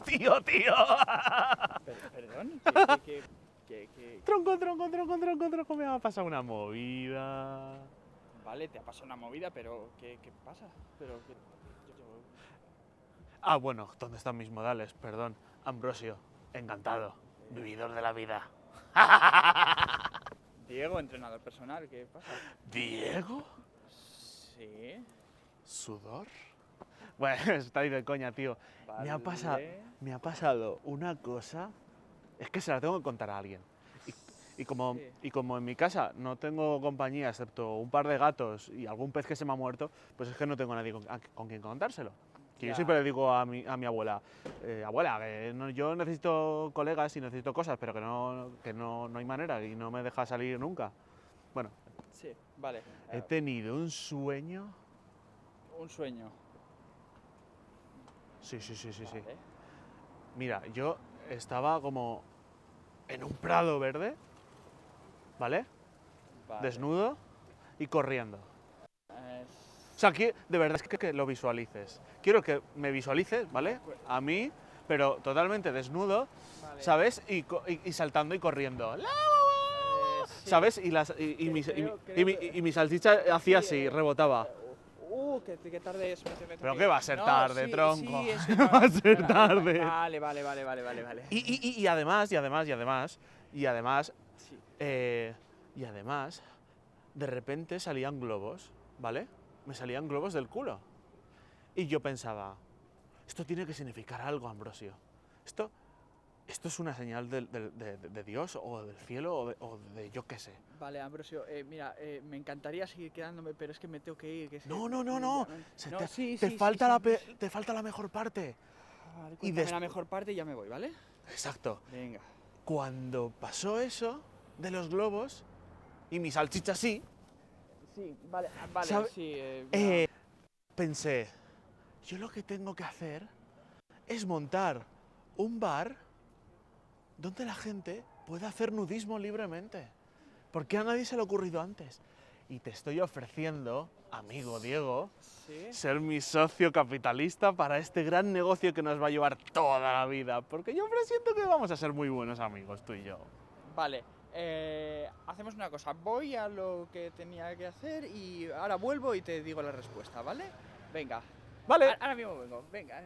¡Tío, tío! Perdón, que- Tronco, me ha pasado una movida. Vale, te ha pasado una movida, pero ¿qué pasa? Pero que... Ah, bueno, ¿dónde están mis modales? Perdón. Ambrosio, encantado. Vividor de la vida. Diego, entrenador personal, ¿qué pasa? ¿Diego? Sí, ¿Sudor? Bueno, está ahí de coña, tío. vale. Me ha pasado una cosa. Es que se la tengo que contar a alguien. Y como, Sí. y como en mi casa no tengo compañía excepto un par de gatos y algún pez que se me ha muerto, pues es que no tengo nadie con quien contárselo. Que yo Ya. siempre le digo a mi abuela, abuela, yo necesito colegas y necesito cosas, pero que no hay manera y no me deja salir nunca. Bueno, Sí, vale. he tenido un sueño. Un sueño. Sí. Vale. Mira, yo estaba como en un prado verde, ¿vale? Vale. Desnudo y corriendo. Eh, O sea, de verdad es que lo visualices. Quiero que me visualices, ¿vale? A mí, pero totalmente desnudo, vale. ¿sabes? Y saltando y corriendo. Sí. ¿Sabes? Y Creo mi salchicha hacía Sí, así, rebotaba. Qué tarde es. ¿Pero qué va a ser tarde, sí, tronco? Sí, es ¿Qué va a ser tarde? Vale. Y además, Sí. y además, de repente salían globos, ¿vale? Me salían globos del culo. Y yo pensaba, esto tiene que significar algo, Ambrosio. Esto es una señal de Dios o del cielo o de yo qué sé. Vale, Ambrosio, mira, me encantaría seguir quedándome, pero es que me tengo que ir. No. Te falta la mejor parte. Vale, Y cuéntame la mejor parte y ya me voy, ¿vale? Exacto. Venga. Cuando pasó eso de los globos y mi salchicha sí, Sí, vale, ¿sabe? sí. Pensé, yo lo que tengo que hacer es montar un bar donde la gente pueda hacer nudismo libremente. ¿Por qué a nadie se le ha ocurrido antes? Y te estoy ofreciendo, amigo Diego, Sí. ser mi socio capitalista para este gran negocio que nos va a llevar toda la vida. Porque yo presiento que vamos a ser muy buenos amigos, tú y yo. Vale, hacemos una cosa. Voy a lo que tenía que hacer y ahora vuelvo y te digo la respuesta, ¿vale? Venga. Vale. Ahora mismo vengo. Venga.